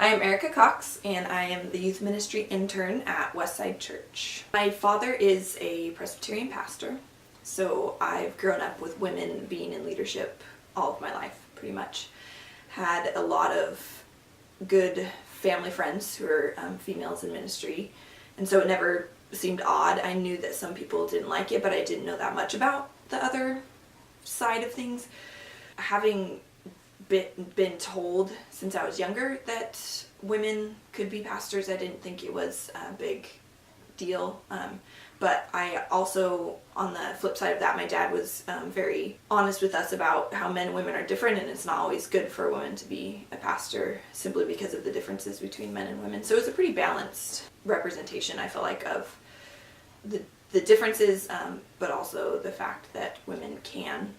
I am Erica Cox, and I am the youth ministry intern at Westside Church. My father is a Presbyterian pastor, so I've grown up with women being in leadership all of my life, pretty much. Had a lot of good family friends who are females in ministry, and so it never seemed odd. I knew that some people didn't like it, but I didn't know that much about the other side of things. Having been told since I was younger that women could be pastors, I didn't think it was a big deal. But I also, on the flip side of that, my dad was very honest with us about how men and women are different, and it's not always good for a woman to be a pastor simply because of the differences between men and women. So it was a pretty balanced representation, I feel like, of the differences, but also the fact that women can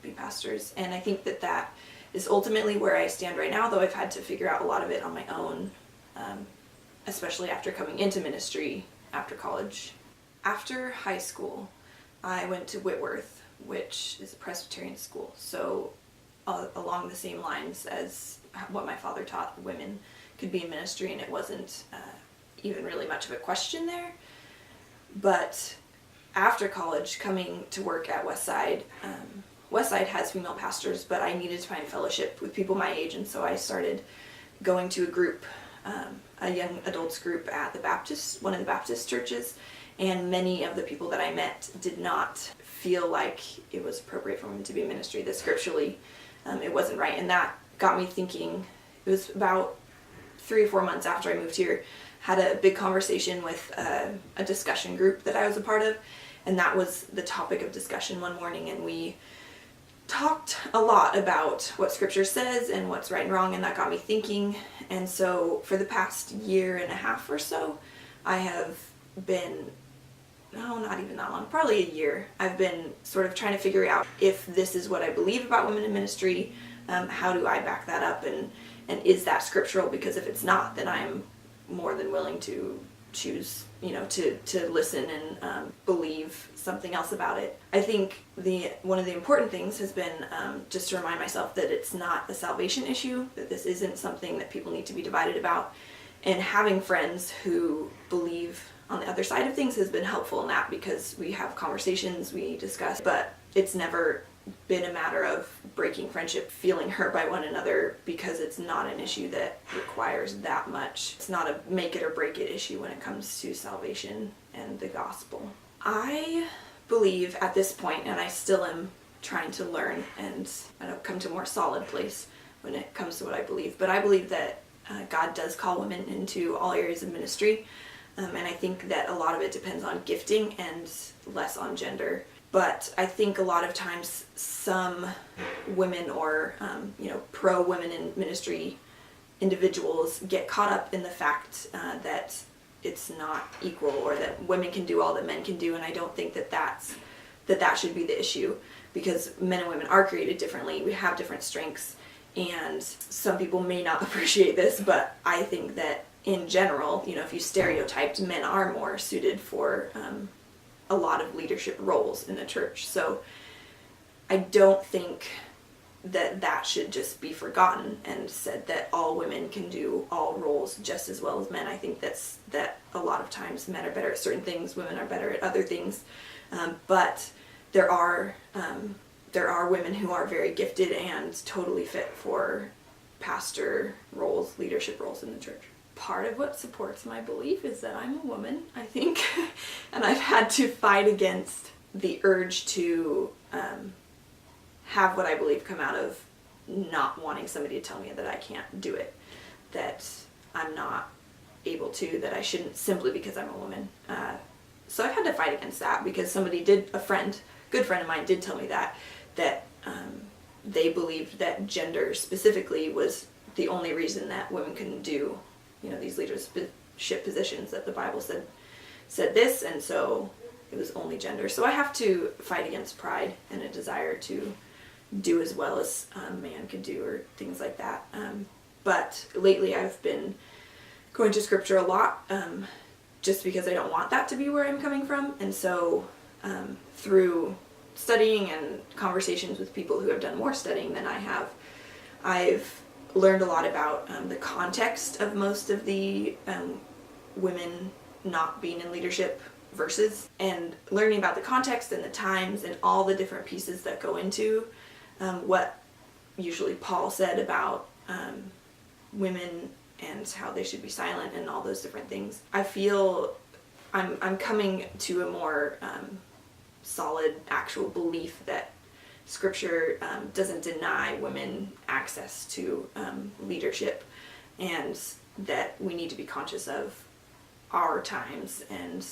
be pastors. And I think that is ultimately where I stand right now, though I've had to figure out a lot of it on my own, especially after coming into ministry after college. After high school, I went to Whitworth, which is a Presbyterian school, so along the same lines as what my father taught, women could be in ministry, and it wasn't even really much of a question there. But after college, coming to work at Westside, Westside has female pastors, but I needed to find fellowship with people my age, and so I started going to a group, a young adults group at one of the Baptist churches, and many of the people that I met did not feel like it was appropriate for women to be in ministry, that scripturally it wasn't right, and that got me thinking. It was about 3 or 4 months after I moved here, had a big conversation with a discussion group that I was a part of, and that was the topic of discussion one morning, and we talked a lot about what scripture says and what's right and wrong, and that got me thinking. And so for the past year and a half or so, I have been, no, not even that long, probably a year, I've been sort of trying to figure out if this is what I believe about women in ministry, how do I back that up, and is that scriptural? Because if it's not, then I'm more than willing to choose, to listen and believe something else about it. I think one of the important things has been just to remind myself that it's not a salvation issue, that this isn't something that people need to be divided about, and having friends who believe on the other side of things has been helpful in that, because we have conversations, we discuss, but it's never been a matter of breaking friendship, feeling hurt by one another, because it's not an issue that requires that much. It's not a make it or break it issue when it comes to salvation and the gospel. I believe at this point, and I still am trying to learn and come to a more solid place when it comes to what I believe, but I believe that God does call women into all areas of ministry, and I think that a lot of it depends on gifting and less on gender. But I think a lot of times some women or, pro-women in ministry individuals get caught up in the fact that it's not equal, or that women can do all that men can do, and I don't think that should be the issue, because men and women are created differently. We have different strengths, and some people may not appreciate this, but I think that in general, if you stereotyped, men are more suited for a lot of leadership roles in the church. So I don't think that should just be forgotten and said that all women can do all roles just as well as men. I think that a lot of times men are better at certain things, women are better at other things, but there are women who are very gifted and totally fit for pastor roles, leadership roles in the church. Part of what supports my belief is that I'm a woman, I think, and I've had to fight against the urge to have what I believe come out of not wanting somebody to tell me that I can't do it, that I'm not able to, that I shouldn't, simply because I'm a woman. So I've had to fight against that, because a good friend of mine did tell me that they believed that gender specifically was the only reason that women couldn't do these leadership positions, that the Bible said this, and so it was only gender. So I have to fight against pride and a desire to do as well as a man could do, or things like that. But lately I've been going to scripture a lot, just because I don't want that to be where I'm coming from, and so through studying and conversations with people who have done more studying than I have, I've learned a lot about the context of most of the women not being in leadership verses, and learning about the context and the times and all the different pieces that go into what usually Paul said about women and how they should be silent and all those different things. I feel I'm coming to a more solid actual belief that Scripture doesn't deny women access to leadership, and that we need to be conscious of our times and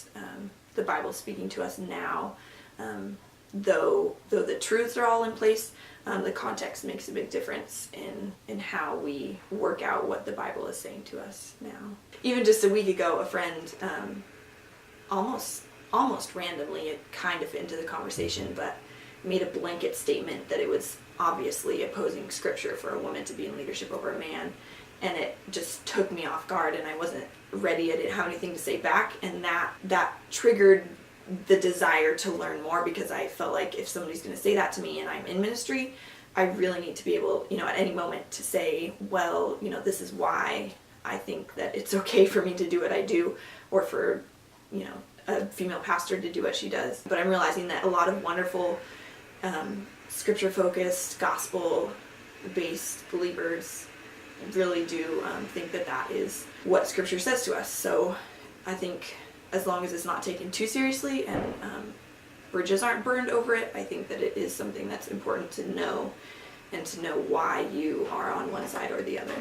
the Bible speaking to us now. Though the truths are all in place, the context makes a big difference in how we work out what the Bible is saying to us now. Even just a week ago, a friend almost randomly, kind of into the conversation, but made a blanket statement that it was obviously opposing Scripture for a woman to be in leadership over a man, and it just took me off guard, and I wasn't ready. I didn't have anything to say back, and that triggered the desire to learn more, because I felt like if somebody's going to say that to me and I'm in ministry, I really need to be able, at any moment to say, well, this is why I think that it's okay for me to do what I do, or for, a female pastor to do what she does. But I'm realizing that a lot of wonderful Scripture-focused, gospel-based believers really do think that is what Scripture says to us. So I think as long as it's not taken too seriously and bridges aren't burned over it, I think that it is something that's important to know, and to know why you are on one side or the other.